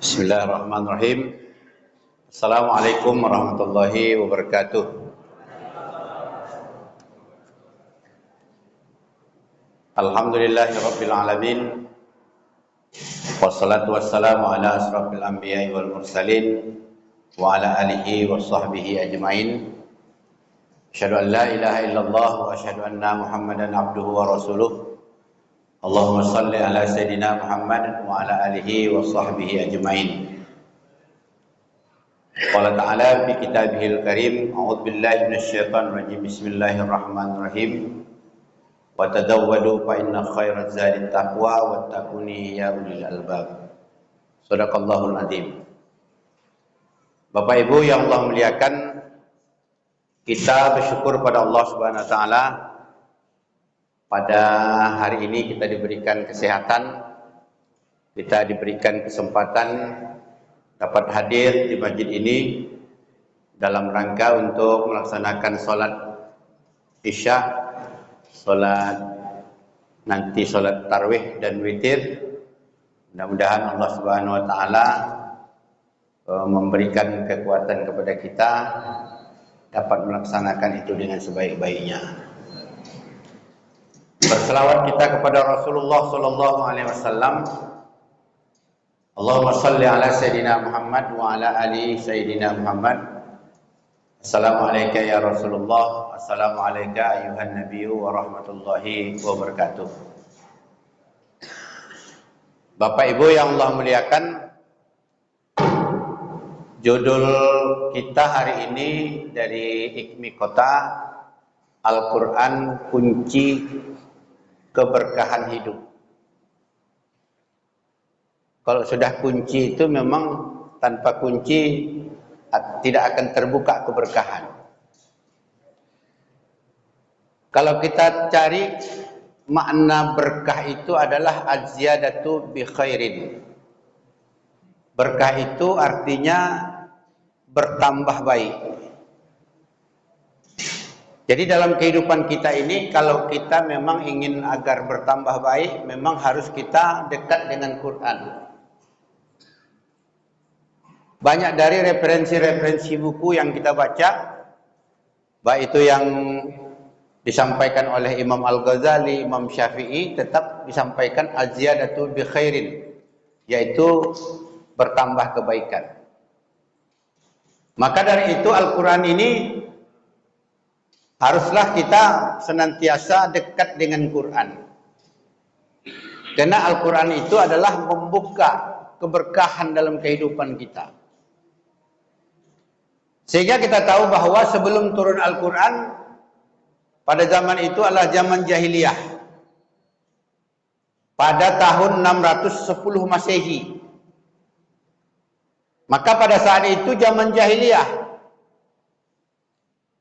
Bismillahirrahmanirrahim. Assalamualaikum warahmatullahi wabarakatuh. Alhamdulillahirabbil alamin. Wassalatu wassalamu ala asrofil anbiya'i wal mursalin wa ala alihi wa sahbihi ajmain. Asyhadu an la ilaha illallah wa asyhadu anna Muhammadan abduhu wa rasuluh. Allahumma salli ala sayyidina Muhammad wa ala alihi wa sahbihi ajmain. Qala ta'ala fi kitabihil karim, a'udzu billahi minasyaitonir rajim. Bismillahirrahmanirrahim. Wa tazawwadu fa inna khairaz zadi taqwa wattaquni ya ulil albab. Shadaqallahul azim. Bapak Ibu yang Allah muliakan, kita bersyukur pada Allah Subhanahu wa taala. Pada hari ini kita diberikan kesehatan, kita diberikan kesempatan dapat hadir di masjid ini dalam rangka untuk melaksanakan sholat isya, nanti sholat tarawih dan witir. Mudah-mudahan Allah Subhanahu wa taala memberikan kekuatan kepada kita dapat melaksanakan itu dengan sebaik-baiknya. Berselawat kita kepada Rasulullah sallallahu alaihi wasallam. Allahumma shalli ala sayyidina Muhammad wa ala ali sayyidina Muhammad. Assalamualaikum ya Rasulullah, assalamualaikum ayuhan nabiyyu wa rahmatullahi wa barakatuh. Bapak Ibu yang Allah muliakan, judul kita hari ini dari Ikmi Kota, Al-Quran Kunci Keberkahan Hidup. Kalau sudah kunci itu memang tanpa kunci tidak akan terbuka keberkahan. Kalau kita cari makna berkah itu adalah az-ziyadatu bi khairin. Berkah itu artinya bertambah baik. Jadi dalam kehidupan kita ini, kalau kita memang ingin agar bertambah baik, memang harus kita dekat dengan Quran. Banyak dari referensi-referensi buku yang kita baca, baik itu yang disampaikan oleh Imam Al-Ghazali, Imam Syafi'i, tetap disampaikan az-ziyadatu bi khairin, yaitu bertambah kebaikan. Maka dari itu Al-Quran ini haruslah kita senantiasa dekat dengan Quran. Karena Al-Quran itu adalah membuka keberkahan dalam kehidupan kita. Sehingga kita tahu bahwa sebelum turun Al-Quran, pada zaman itu adalah zaman jahiliyah. Pada tahun 610 Masehi. Maka pada saat itu zaman jahiliyah.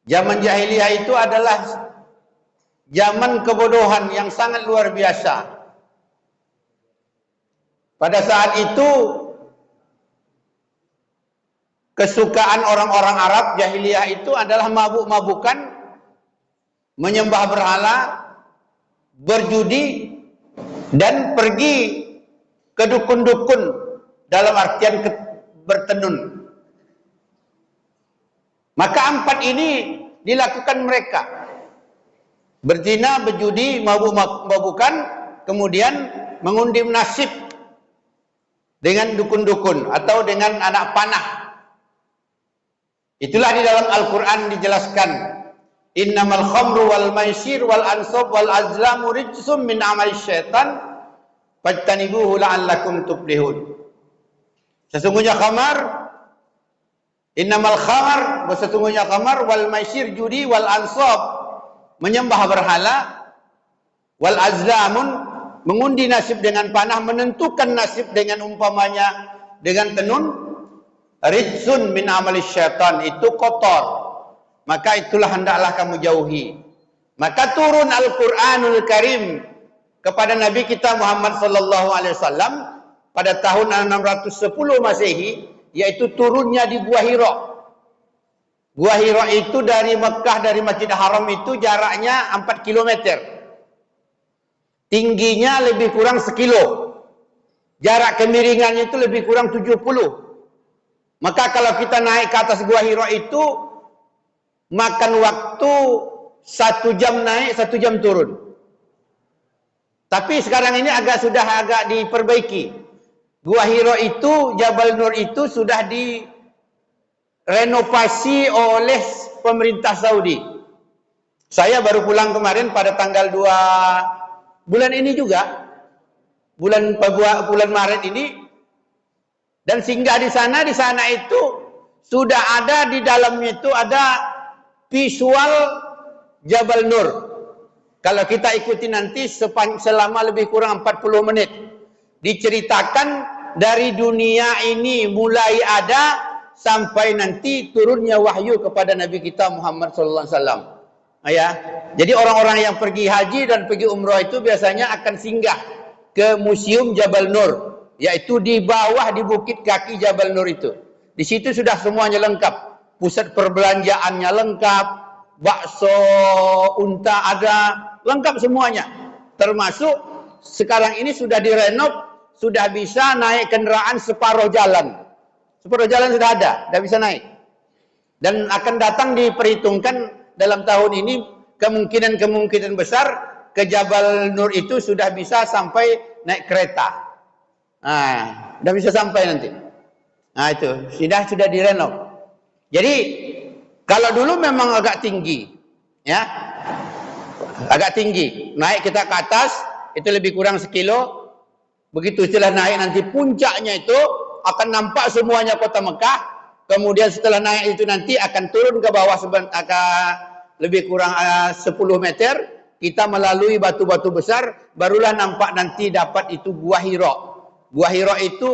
Zaman jahiliyah itu adalah zaman kebodohan yang sangat luar biasa. Pada saat itu kesukaan orang-orang Arab jahiliyah itu adalah mabuk-mabukan, menyembah berhala, berjudi, dan pergi ke dukun-dukun dalam artian bertenun. Maka empat ini dilakukan mereka. Berzina, berjudi, mabuk-mabukan, kemudian mengundi nasib dengan dukun-dukun atau dengan anak panah. Itulah di dalam Al-Quran dijelaskan, innamal khamru wal maisir wal ansab wal azlamu rijsum min amali syaitan fajtanibuhu la'allakum tuflihun. Sesungguhnya khamar, innamal khamar, sesungguhnya khamar, wal maisir judi, wal ansab menyembah berhala, wal azlamun mengundi nasib dengan panah, menentukan nasib dengan umpamanya dengan tenun, rijsun min amali syaitan, itu kotor, maka itulah hendaklah kamu jauhi. Maka turun Al-Quranul Karim kepada Nabi kita Muhammad sallallahu alaihi wasallam pada tahun 610 Masehi, yaitu turunnya di Gua Hira. Gua Hira itu dari Mekah, dari Masjid Haram itu jaraknya 4 km. Tingginya lebih kurang 1 kilo. Jarak kemiringannya itu lebih kurang 70. Maka kalau kita naik ke atas Gua Hira itu makan waktu 1 jam naik, 1 jam turun. Tapi sekarang ini sudah agak diperbaiki. Gua Hira itu, Jabal Nur itu sudah direnovasi oleh pemerintah Saudi. Saya baru pulang kemarin pada tanggal 2 bulan ini juga. Bulan Maret ini. Dan singgah di sana itu sudah ada di dalamnya itu ada visual Jabal Nur. Kalau kita ikuti nanti selama lebih kurang 40 menit. Diceritakan dari dunia ini mulai ada sampai nanti turunnya wahyu kepada Nabi kita Muhammad sallallahu alaihi wasallam. Ya. Jadi orang-orang yang pergi haji dan pergi umrah itu biasanya akan singgah ke Museum Jabal Nur, yaitu di bawah di bukit kaki Jabal Nur itu. Di situ sudah semuanya lengkap. Pusat perbelanjaannya lengkap, bakso unta ada, lengkap semuanya. Termasuk sekarang ini sudah direnov, sudah bisa naik kendaraan separuh jalan. Separuh jalan sudah ada, sudah bisa naik. Dan akan datang diperhitungkan dalam tahun ini kemungkinan besar ke Jabal Nur itu sudah bisa sampai naik kereta. Sudah bisa sampai nanti. Nah itu sudah direnov. Jadi kalau dulu memang agak tinggi, ya, agak tinggi. Naik kita ke atas itu lebih kurang 1 kilo. Begitu setelah naik nanti puncaknya itu akan nampak semuanya kota Mekah. Kemudian setelah naik itu nanti akan turun ke bawah lebih kurang 10 meter. Kita melalui batu-batu besar, barulah nampak nanti dapat itu Gua Hira. Gua Hira itu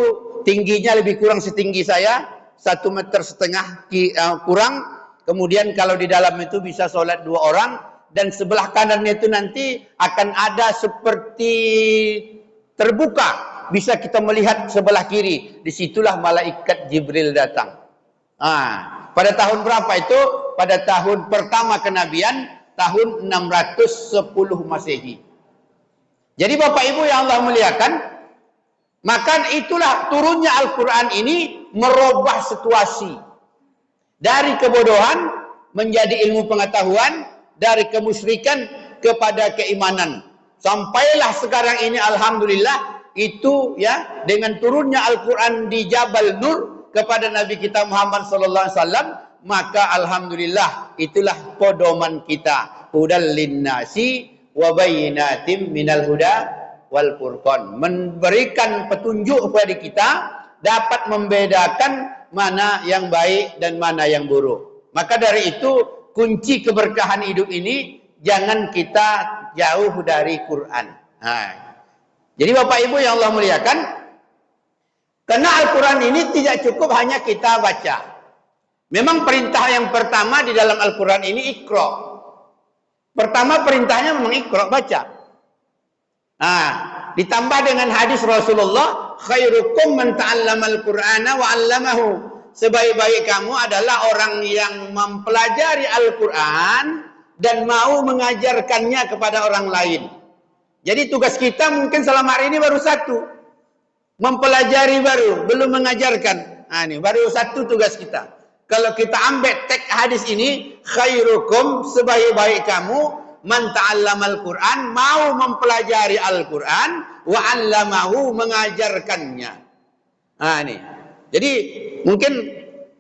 tingginya lebih kurang setinggi saya, 1,5 meter kurang. Kemudian kalau di dalam itu bisa sholat 2 orang. Dan sebelah kanannya itu nanti akan ada seperti terbuka. Bisa kita melihat sebelah kiri. Disitulah malaikat Jibril datang. Pada tahun berapa itu? Pada tahun pertama kenabian, tahun 610 Masehi. Jadi Bapak Ibu yang Allah muliakan, maka itulah turunnya Al-Quran ini merubah situasi. Dari kebodohan menjadi ilmu pengetahuan, dari kemusyrikan kepada keimanan. Sampailah sekarang ini alhamdulillah itu ya dengan turunnya Al-Quran di Jabal Nur kepada Nabi kita Muhammad sallallahu alaihi wasallam, maka alhamdulillah itulah pedoman kita, hudal linnasi wa bayyinatin minal huda wal furqan, memberikan petunjuk kepada kita, dapat membedakan mana yang baik dan mana yang buruk. Maka dari itu kunci keberkahan hidup ini jangan kita jauh dari Quran. Jadi Bapak Ibu yang Allah muliakan, karena Al-Quran ini tidak cukup hanya kita baca. Memang perintah yang pertama di dalam Al-Quran ini Iqra. Pertama perintahnya memang Iqra, baca. Ditambah dengan hadis Rasulullah, khairukum man ta'allamal Qur'ana wa 'allamahu. Sebaik-baik kamu adalah orang yang mempelajari Al-Quran dan mau mengajarkannya kepada orang lain. Jadi tugas kita mungkin selama hari ini baru satu. Mempelajari baru, belum mengajarkan. Ini baru satu tugas kita. Kalau kita ambil teks hadis ini, khairukum, sebaik-baik kamu, man ta'allamal Qur'an, mau mempelajari Al-Quran, wa 'allamahu, mengajarkannya. Ini. Jadi mungkin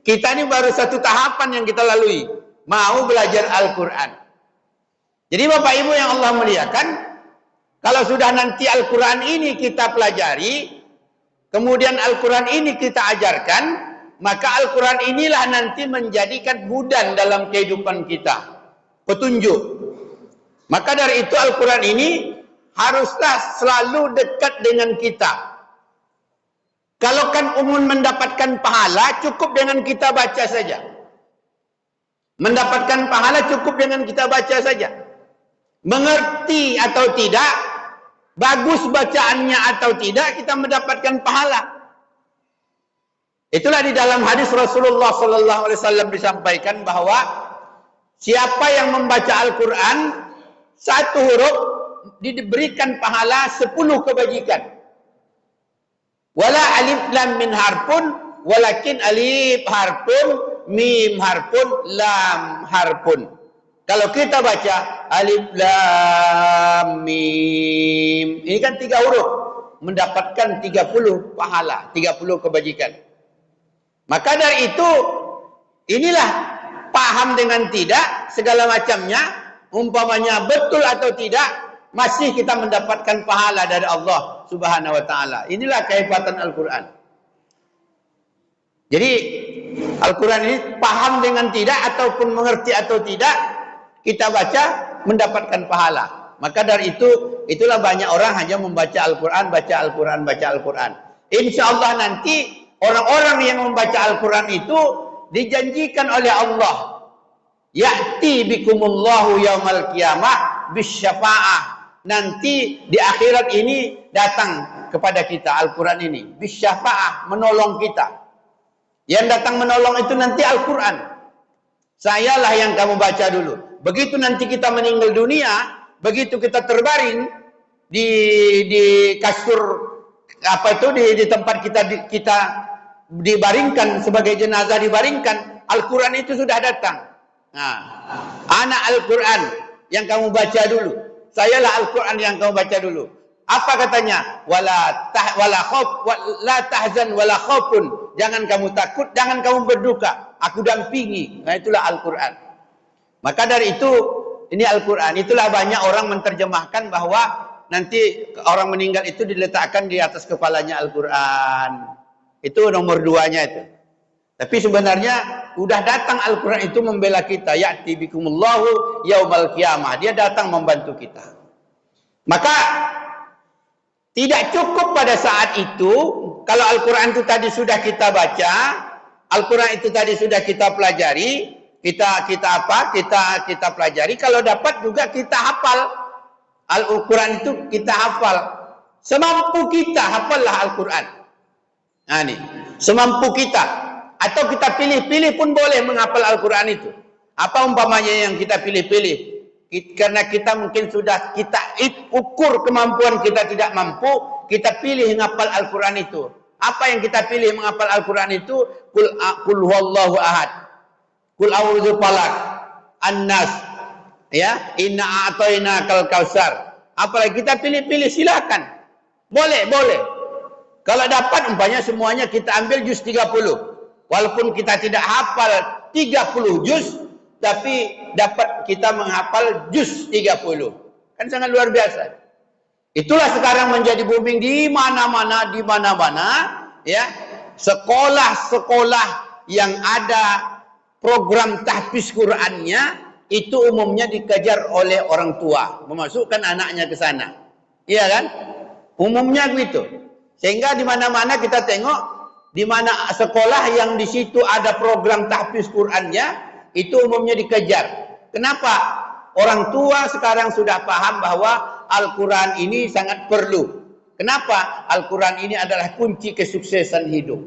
kita ini baru satu tahapan yang kita lalui, mau belajar Al-Quran. Jadi Bapak Ibu yang Allah muliakan, kalau sudah nanti Al-Quran ini kita pelajari, kemudian Al-Quran ini kita ajarkan, maka Al-Quran inilah nanti menjadikan hudan dalam kehidupan kita, petunjuk. Maka dari itu Al-Quran ini haruslah selalu dekat dengan kita. Kalau kan umum mendapatkan pahala, cukup dengan kita baca saja. Mendapatkan pahala cukup dengan kita baca saja. Mengerti atau tidak, bagus bacaannya atau tidak, kita mendapatkan pahala. Itulah di dalam hadis Rasulullah sallallahu alaihi wasallam disampaikan bahwa siapa yang membaca Al-Quran 1 huruf diberikan pahala 10 kebajikan. Wala alif lam min harfun, walakin alif harfun, mim harfun, lam harfun. Kalau kita baca alif lam mim, ini kan 3 huruf, mendapatkan 30 pahala, 30 kebajikan. Maka dari itu, inilah paham dengan tidak segala macamnya, umpamanya betul atau tidak, masih kita mendapatkan pahala dari Allah Subhanahu wa taala. Inilah kehebatan Al-Qur'an. Jadi Al-Qur'an ini paham dengan tidak ataupun mengerti atau tidak, kita baca mendapatkan pahala. Maka dari itu, itulah banyak orang hanya membaca Al-Qur'an, baca Al-Qur'an, baca Al-Qur'an. Insyaallah nanti orang-orang yang membaca Al-Qur'an itu dijanjikan oleh Allah, ya'ti bikumullahu yaumal qiyamah bisyafa'ah. Nanti di akhirat ini datang kepada kita Al-Quran ini bisyafa'ah, menolong kita. Yang datang menolong itu nanti Al-Quran. Sayalah yang kamu baca dulu. Begitu nanti kita meninggal dunia, begitu kita terbaring di kasur apa itu, di tempat kita dibaringkan sebagai jenazah, dibaringkan, Al-Quran itu sudah datang. Nah, anak Al-Quran yang kamu baca dulu. Sayalah Al-Quran yang kamu baca dulu. Apa katanya? Wala tahzan wala khaufun. Jangan kamu takut, jangan kamu berduka. Aku dampingi. Nah, itulah Al-Quran. Maka dari itu, ini Al-Quran. Itulah banyak orang menerjemahkan bahwa nanti orang meninggal itu diletakkan di atas kepalanya Al-Quran. Itu nomor 2-nya itu. Tapi sebenarnya udah datang Al-Quran itu membela kita. Ya'ti bikumullahu yaumal qiyamah. Dia datang membantu kita. Maka tidak cukup pada saat itu. Kalau Al-Quran itu tadi sudah kita baca, Al-Quran itu tadi sudah kita pelajari, kita pelajari. Kalau dapat juga kita hafal. Al-Quran itu kita hafal. Semampu kita hafallah Al-Quran. Nah ini, semampu kita. Atau kita pilih-pilih pun boleh menghafal Al-Quran itu. Apa umpamanya yang kita pilih-pilih? Karena kita mungkin sudah kita ukur kemampuan kita tidak mampu, kita pilih menghafal Al-Quran itu. Apa yang kita pilih menghafal Al-Quran itu? Qul huwallahu ahad. Qul a'udzu falaq, An-Nas, ya, inna a'tainakal kautsar. Apalagi kita pilih-pilih, silakan. Boleh. Kalau dapat umpamanya semuanya kita ambil juz 30. Walaupun kita tidak hafal 30 juz, tapi dapat kita menghafal juz 30. Kan sangat luar biasa. Itulah sekarang menjadi booming di mana-mana, ya. Sekolah-sekolah yang ada program tahfiz Qur'annya itu umumnya dikejar oleh orang tua, memasukkan anaknya ke sana. Iya kan? Umumnya begitu. Sehingga di mana-mana kita tengok, di mana sekolah yang di situ ada program tahfiz Qur'annya, itu umumnya dikejar. Kenapa? Orang tua sekarang sudah paham bahwa Al-Quran ini sangat perlu. Kenapa? Al-Quran ini adalah kunci kesuksesan hidup.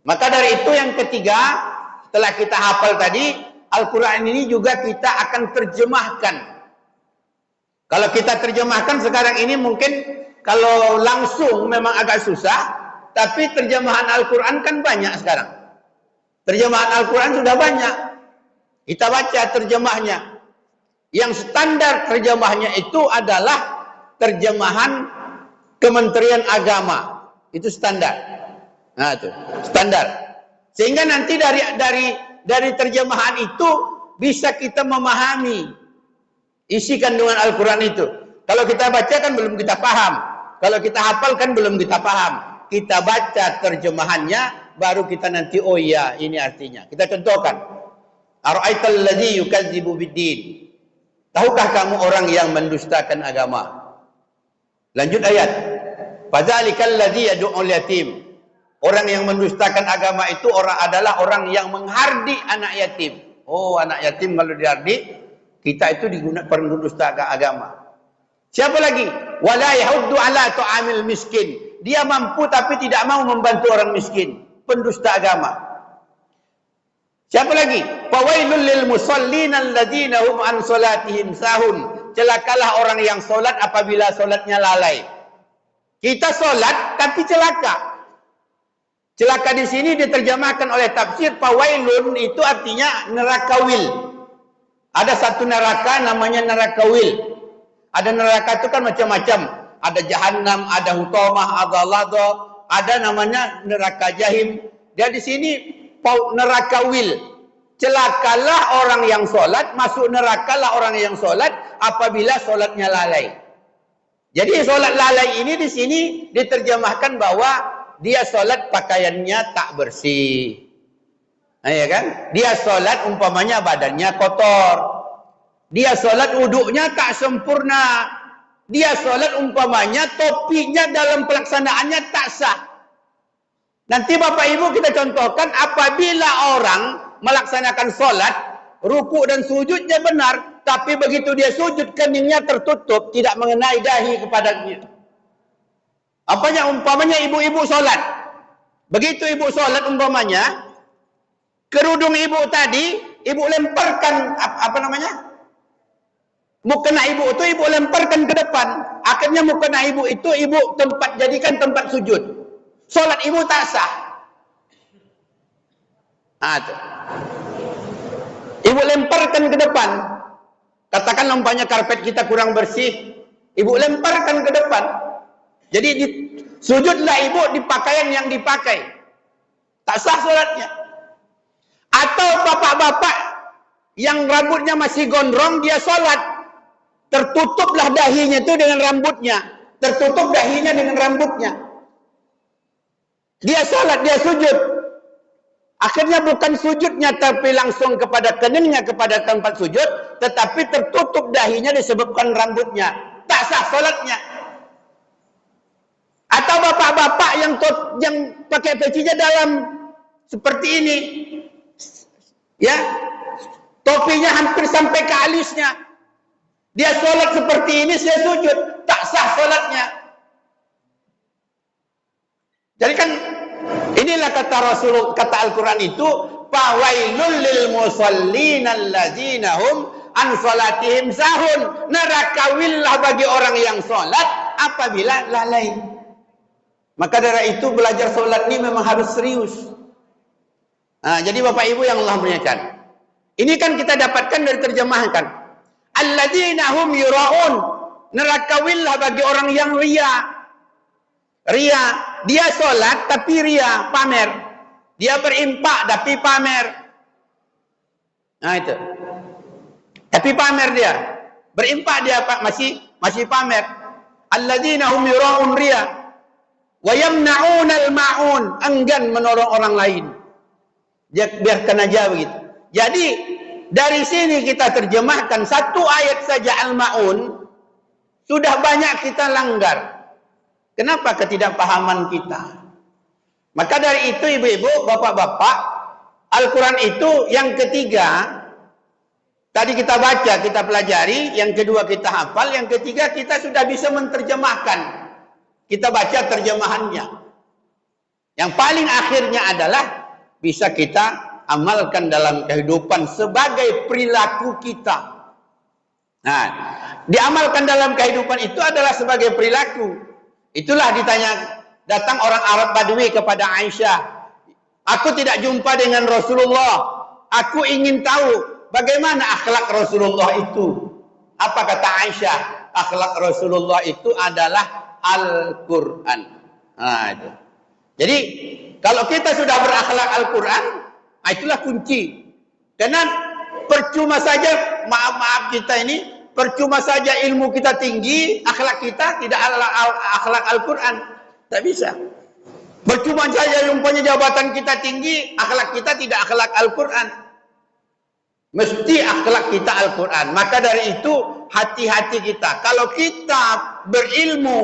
Maka dari itu yang ketiga, setelah kita hafal tadi, Al-Quran ini juga kita akan terjemahkan. Kalau kita terjemahkan sekarang ini mungkin kalau langsung memang agak susah, tapi terjemahan Al-Quran kan banyak sekarang. Terjemahan Al-Quran sudah banyak. Kita baca terjemahnya. Yang standar terjemahnya itu adalah terjemahan Kementerian Agama. Itu standar. Nah, itu standar. Sehingga nanti dari terjemahan itu bisa kita memahami isi kandungan Al-Quran itu. Kalau kita baca kan belum kita paham. Kalau kita hafal kan belum kita paham. Kita baca terjemahannya, baru kita nanti, oh iya, ini artinya. Kita contohkan. Ara'aital ladzi yukadzibu biddin. Tahukah kamu orang yang mendustakan agama? Lanjut ayat. Fadzalikal ladzi yad'ul yatim. Orang yang mendustakan agama itu adalah orang yang menghardik anak yatim. Oh, anak yatim kalau dihardik, kita itu digunakan pendusta agama. Siapa lagi? Wala yahuddu ala ta'amil miskin. Dia mampu tapi tidak mau membantu orang miskin. Pendusta agama. Siapa lagi? Fawailul lil musallin alladzina hum an salatihim sahun. Celakalah orang yang solat apabila solatnya lalai. Kita solat tapi celaka. Celaka di sini diterjemahkan oleh tafsir fawailun itu artinya neraka wil. Ada satu neraka namanya neraka wil. Ada neraka itu kan macam-macam. Ada jahanam, ada hutamah, ada ladha, ada namanya neraka jahim. Dia di sini neraka wil. Celakalah orang yang solat, masuk nerakalah orang yang solat apabila solatnya lalai. Jadi solat lalai ini di sini diterjemahkan bahwa dia solat pakaiannya tak bersih. Nah, ya kan? Dia solat umpamanya badannya kotor. Dia solat wuduknya tak sempurna. Dia solat umpamanya topinya dalam pelaksanaannya tak sah. Nanti Bapak Ibu kita contohkan apabila orang melaksanakan solat, ruku dan sujudnya benar, tapi begitu dia sujud keningnya tertutup, tidak mengenai dahi kepadanya. Apanya umpamanya ibu-ibu solat. Begitu ibu solat umpamanya, kerudung ibu tadi, ibu lemparkan, apa namanya? Mukena ibu itu ibu lemparkan ke depan. Akhirnya mukena ibu itu ibu jadikan tempat sujud. Solat ibu tak sah. Ibu lemparkan ke depan. Katakan umpamanya karpet kita kurang bersih, ibu lemparkan ke depan. Jadi sujudlah ibu di pakaian yang dipakai. Tak sah solatnya. Atau bapak-bapak yang rambutnya masih gondrong, dia solat. Tertutuplah dahinya itu dengan rambutnya. Tertutup dahinya dengan rambutnya. Dia solat, dia sujud. Akhirnya bukan sujudnya tapi langsung kepada keningnya, kepada tempat sujud. Tetapi tertutup dahinya disebabkan rambutnya. Tak sah solatnya. Atau bapak-bapak yang pakai pecinya dalam seperti ini, ya, topinya hampir sampai ke alisnya. Dia sholat seperti ini, saya sujud, tak sah sholatnya. Jadi kan inilah kata Rasul, kata Al-Quran itu, fawailul lil musallin alladzina hum an salatihim sahun. Neraka willah bagi orang yang sholat apabila lalai. Maka dari itu belajar sholat ini memang harus serius. Nah, jadi Bapak Ibu yang Allah muliakan, ini kan kita dapatkan dari terjemahan. Alladzina hum yura'un. Neraka willah bagi orang yang ria. Ria, dia sholat tapi ria, pamer. Dia berimpak tapi pamer. Nah itu. Tapi pamer dia. Berimpak dia masih pamer. Alladzina hum yura'un ria. Wa yamna'un al-ma'un. Enggan menolong orang lain. Dia biarkan aja begitu. Jadi dari sini kita terjemahkan satu ayat saja Al-Ma'un, sudah banyak kita langgar. Kenapa? Ketidakpahaman kita. Maka dari itu ibu-ibu, bapak-bapak, Al-Quran itu yang ketiga, tadi kita baca, kita pelajari, yang kedua kita hafal, yang ketiga kita sudah bisa menerjemahkan. Kita baca terjemahannya. Yang paling akhirnya adalah bisa kita amalkan dalam kehidupan sebagai perilaku kita. Nah, diamalkan dalam kehidupan itu adalah sebagai perilaku. Itulah datang orang Arab Badui kepada Aisyah. Aku tidak jumpa dengan Rasulullah. Aku ingin tahu bagaimana akhlak Rasulullah itu. Apa kata Aisyah? Akhlak Rasulullah itu adalah Al-Quran. Nah, itu. Jadi, kalau kita sudah berakhlak Al-Quran, itulah kunci. Karena percuma saja, maaf kita ini, percuma saja ilmu kita tinggi, akhlak kita tidak akhlak Al-Quran. Tak bisa. Percuma saja umpamanya jabatan kita tinggi, akhlak kita tidak akhlak Al-Quran. Mesti akhlak kita Al-Quran. Maka dari itu, hati-hati kita. Kalau kita berilmu,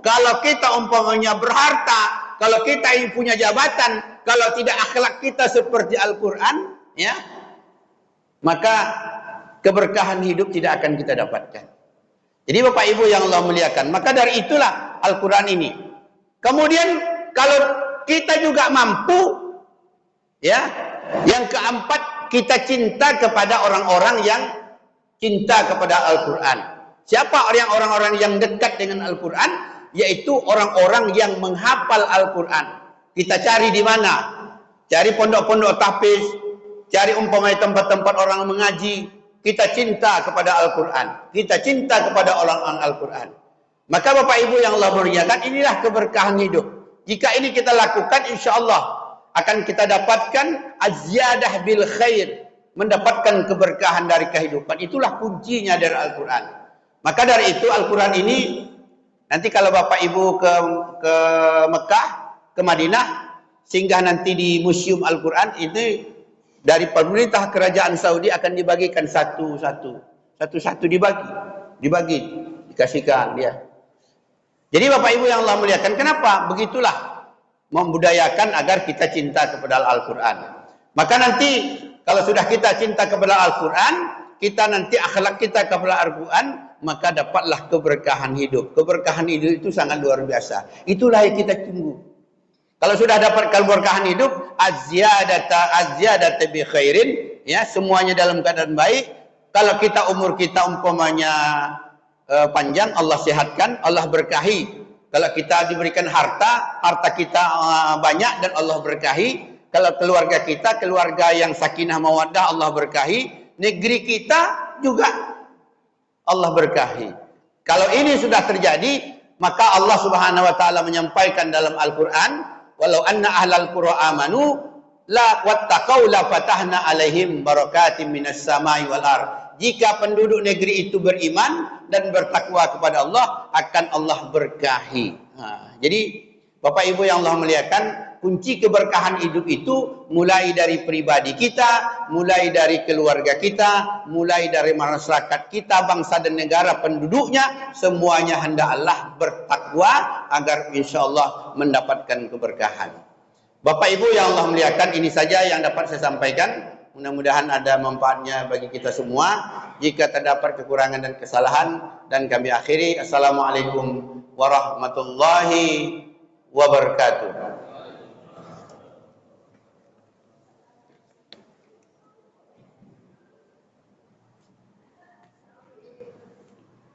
kalau kita umpamanya berharta, kalau kita yang punya jabatan, kalau tidak akhlak kita seperti Al-Quran, ya, maka keberkahan hidup tidak akan kita dapatkan. Jadi Bapak Ibu yang Allah muliakan, maka dari itulah Al-Quran ini. Kemudian kalau kita juga mampu, ya, yang keempat kita cinta kepada orang-orang yang cinta kepada Al-Quran. Siapa orang-orang yang dekat dengan Al-Quran? Yaitu orang-orang yang menghafal Al-Quran. Kita cari di mana? Cari pondok-pondok tahfiz, cari umpamanya tempat-tempat orang mengaji. Kita cinta kepada Al-Quran. Kita cinta kepada orang-orang Al-Quran. Maka Bapak Ibu yang Allah muliakan, inilah keberkahan hidup. Jika ini kita lakukan, insya Allah akan kita dapatkan az-ziyadah bil khair. Mendapatkan keberkahan dari kehidupan. Itulah kuncinya dari Al-Quran. Maka dari itu Al-Quran ini, nanti kalau Bapak Ibu ke Mekah, ke Madinah, sehingga nanti di Museum Al-Quran ini dari pemerintah kerajaan Saudi akan dibagikan satu-satu dikasihkan dia. Jadi Bapak Ibu yang Allah muliakan, kenapa? Begitulah membudayakan agar kita cinta kepada Al-Quran. Maka nanti kalau sudah kita cinta kepada Al-Quran, kita nanti akhlak kita kepada Al-Quran, maka dapatlah keberkahan hidup. Keberkahan hidup itu sangat luar biasa. Itulah yang kita tunggu. Kalau sudah dapat keberkahan hidup, az-ziyadata bi khairin, ya, semuanya dalam keadaan baik. Kalau kita umur kita umpamanya panjang, Allah sehatkan, Allah berkahi. Kalau kita diberikan harta kita banyak dan Allah berkahi. Kalau keluarga kita, keluarga yang sakinah mawaddah, Allah berkahi. Negeri kita juga Allah berkahi. Kalau ini sudah terjadi, maka Allah Subhanahu wa taala menyampaikan dalam Al-Qur'an, walau anna ahlal qura amanu la wattaqau la fatahna alaihim barakatim minas samai wal ard. Jika penduduk negeri itu beriman dan bertakwa kepada Allah, akan Allah berkahi. Jadi Bapak Ibu yang Allah muliakan, kunci keberkahan hidup itu mulai dari pribadi kita, mulai dari keluarga kita, mulai dari masyarakat kita, bangsa dan negara penduduknya, semuanya hendaklah bertakwa agar insya Allah mendapatkan keberkahan. Bapak Ibu yang Allah muliakan, ini saja yang dapat saya sampaikan. Mudah-mudahan ada manfaatnya bagi kita semua. Jika terdapat kekurangan dan kesalahan, dan kami akhiri. Assalamualaikum warahmatullahi wabarakatuh.